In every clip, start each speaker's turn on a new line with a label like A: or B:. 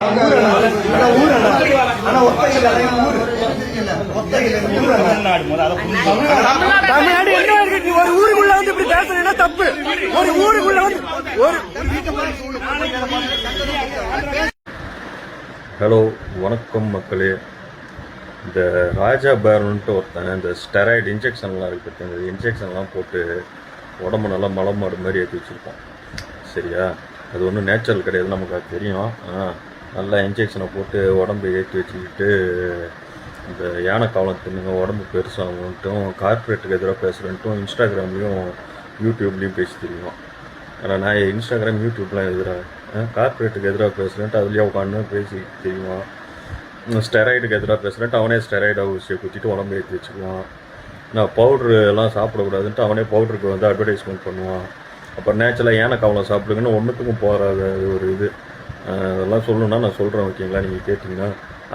A: தமிழ்நாடு என்ன இருக்கு? ஒரு ஊருக்குள்ள வந்து இப்படி பேசுறீங்கன்னா தப்பு. ஒரு ஊருக்குள்ள வந்து ஒரு
B: ஹலோ வணக்கம் மக்களே. இந்த ராஜா பேரன்ட்டு ஒருத்தன் இந்த ஸ்டெராய்டு இன்ஜெக்ஷன்லாம் இருக்குது பார்த்தீங்க. இந்த இன்ஜெக்ஷன்லாம் போட்டு உடம்பு நல்லா மலை மாடு மாதிரி ஏற்றி வச்சுருப்போம். சரியா? அது ஒன்றும் நேச்சுரல் கிடையாது, நமக்கு அது தெரியும். நல்லா இன்ஜெக்ஷனை போட்டு உடம்பு ஏற்றி வச்சுக்கிட்டு இந்த யானை காவலம் தின்னுங்க உடம்பு பெருசாகட்டும், கார்பரேட்டுக்கு எதிராக பேசுகிறேன்ட்டும் இன்ஸ்டாகிராம்லேயும் யூடியூப்லேயும் பேசி தெரியும். ஆனால் நான் இன்ஸ்டாகிராம் யூடியூப்லாம் எதிராக கார்பரேட்டுக்கு எதிராக பேசுகிறேன்ட்டு அதுலேயே உட்காந்து பேசி தெரியுவான். ஸ்டெராய்டுக்கு எதிராக பேசுகிறேன்ட்டு அவனே ஸ்டெராய்டை ஊசியை குத்திட்டு உடம்பு ஏற்றி வச்சுக்குவான். நான் பவுட்ரு எல்லாம் சாப்பிடக்கூடாதுன்ட்டு அவனே பவுட்ருக்கு வந்து அட்வர்டைஸ்மெண்ட் பண்ணுவான். அப்புறம் நேச்சுரலாக யானை காவலம் சாப்பிடுங்கன்னு ஒன்றுத்துக்கும் போகாத ஒரு இது. அதெல்லாம் சொல்லணுன்னா நான் சொல்கிறேன், ஓகேங்களா? நீங்கள் கேட்டிங்கன்னா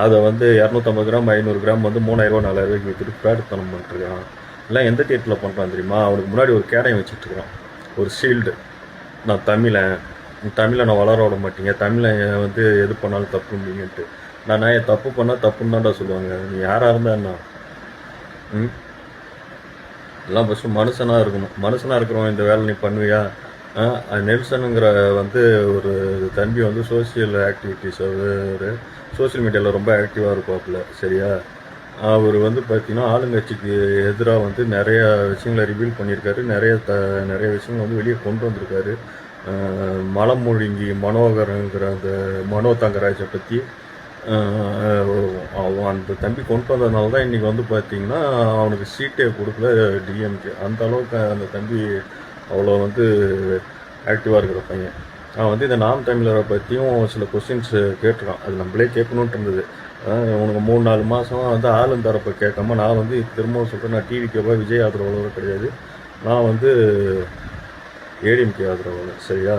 B: அதை வந்து 250 கிராம் 500 கிராம் வந்து 3000 4000 விற்றுட்டு பேடுத்தனம் பண்ணிட்டுருக்கான். எல்லாம் எந்த தேட்டில் பண்ணுறான் தெரியுமா? அவனுக்கு முன்னாடி ஒரு கேடயம் வச்சுட்ருக்கான், ஒரு ஷீல்டு. நான் தமிழை நான் வளர விட மாட்டீங்க, தமிழை வந்து எது பண்ணாலும் தப்புங்கன்ட்டு. நான் ஏன் தப்பு பண்ணால் தப்புன்னு தான்டா சொல்லுவாங்க. நீ யாராக இருந்தால் என்ன? எல்லாம் ஃபஸ்ட்டு மனுஷனாக இருக்கணும். மனுஷனாக இருக்கிறவன் இந்த வேலை நீ பண்ணுவியா? நெல்சனுங்கிற வந்து ஒரு தம்பி வந்து சோசியல் ஆக்டிவிட்டீஸ், ஒரு சோசியல் மீடியாவில் ரொம்ப ஆக்டிவாக இருப்பாப்புல. சரியா? அவர் வந்து பார்த்திங்கன்னா ஆளுங்கட்சிக்கு எதிராக வந்து நிறைய விஷயங்களை ரிவீல் பண்ணியிருக்காரு. நிறைய விஷயங்கள் வந்து வெளியே கொண்டு வந்திருக்காரு. மலமொழிங்கி மனோகரங்கிற அந்த மனோ தங்கராஜை பற்றி அந்த தம்பி கொண்டு வந்ததுனால தான் இன்றைக்கி வந்து பார்த்திங்கன்னா அவனுக்கு சீட்டே கொடுக்கல டிஎம்கே. அந்த அளவுக்கு அந்த தம்பி அவ்வளோ வந்து ஆக்டிவாக இருக்கிற பையன். அவன் வந்து இந்த நாம் தமிழரை பற்றியும் சில கொஸ்டின்ஸ் கேட்டுருக்கான். அது நம்மளே கேட்கணுன்ட்டு இருந்தது. உனக்கு 3-4 மாதம் வந்து ஆளும் தரப்பை கேட்காம நான் வந்து திரும்பவும் சொல்கிறேன், நான் டிவிக்கேவா விஜய் ஆதரவாளர் கிடையாது, நான் வந்து ஏடிஎம்கே ஆதரவாளர். சரியா?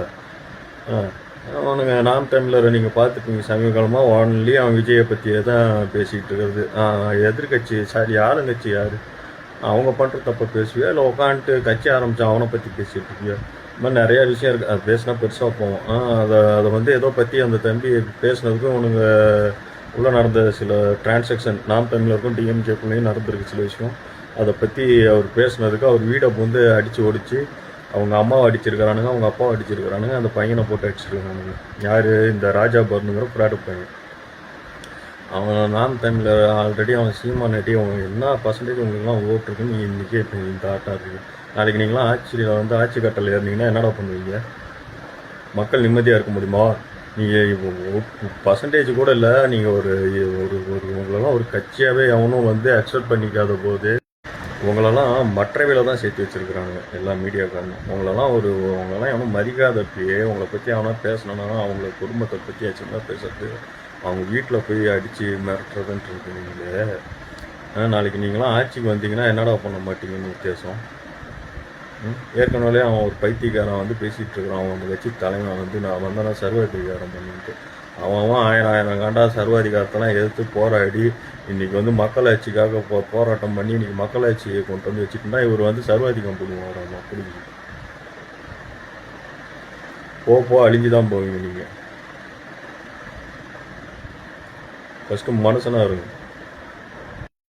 B: அவனுங்க நாம் தமிழரை நீங்கள் பார்த்துப்பீங்க சமீப காலமாக ஒன்லி அவன் விஜயை பற்றியே தான் பேசிக்கிட்டு இருக்கிறது. எதிர்கட்சி ஆளுங்கட்சி யார்? அவங்க பண்ணுற தப்பை பேசுவியா, இல்லை உட்காந்துட்டு கட்சி ஆரம்பித்தான் அவனை பற்றி பேசிகிட்டு இருக்கியா? இந்த மாதிரி நிறையா விஷயம் இருக்குது. அது பேசினா பெருசாக போவோம். அதை வந்து ஏதோ பற்றி அந்த தம்பி பேசினதுக்கும் உனக்கு உள்ளே நடந்த சில டிரான்சாக்ஷன் நாம் தமிழருக்கும் டிஎம்கேக்குள்ளேயும் நடந்திருக்கு சில விஷயம். அதை பற்றி அவர் பேசினதுக்கு அவர் வீடை வந்து அடித்து ஒடிச்சு அவங்க அம்மாவை அடிச்சிருக்கிறானுங்க, அவங்க அப்பாவை அடிச்சிருக்கிறானுங்க, அந்த பையனை போட்டு அடிச்சிருக்கிறானுங்க. யார்? இந்த ராஜா பர்னுங்கிற ப்ராடக்ட் பையன். அவன் நாம் தமிழர் ஆல்ரெடி அவன் சீமான் நட்டி அவன் என்ன பர்சன்டேஜ் உங்களுக்குலாம் ஓட்டுருக்குன்னு நீங்கள் இன்றைக்கே இப்போ இந்த ஆட்டாக இருக்குது. நாளைக்கு நீங்களாம் ஆட்சியில் வந்து ஆட்சி கட்டல் ஏறினீங்கன்னா என்னடா பண்ணுவீங்க? மக்கள் நிம்மதியாக இருக்க முடியுமா? நீங்கள் இப்போ பர்சன்டேஜ் கூட இல்லை, நீங்கள் ஒரு உங்களெல்லாம் ஒரு கட்சியாகவே அவனும் வந்து அக்செப்ட் பண்ணிக்காத போது உங்களெல்லாம் மற்றவையில் தான் சேர்த்து வச்சுருக்குறாங்க எல்லா மீடியாக்காரனும். அவங்களெல்லாம் எவனும் மதிக்காதப்பயே உங்களை பற்றி அவனா பேசணுன்னா அவங்கள குடும்பத்தை பற்றி ஆச்சுன்னா பேசுறது, அவங்க வீட்டில் போய் அடித்து மிரட்டுறதுன்ட்டு இருக்கு. நீங்கள் நாளைக்கு நீங்களாம் ஆட்சிக்கு வந்தீங்கன்னா என்னடா பண்ண மாட்டீங்கன்னு வித்தியாசம். ஏற்கனவே அவன் ஒரு பைத்தியக்காரன் வந்து பேசிகிட்டு இருக்கிறான். அவன் கட்சி தலைவன் வந்து நான் வந்தேன்னா சர்வாதிகாரம் பண்ணிட்டு அவன் 1000 காண்டா சர்வாதிகாரத்தெல்லாம் எதிர்த்து போராடி இன்றைக்கி வந்து மக்களாட்சிக்காக போராட்டம் பண்ணி இன்றைக்கி மக்களாட்சியை கொண்டு வந்து வச்சுட்டுனா இவர் வந்து சர்வாதிகம் பண்ணுவாராமா. பிடிச்சி போ அழிஞ்சு தான் போவீங்க. நீங்கள் ஃபஸ்ட்டு மனுஷனாக இருங்க.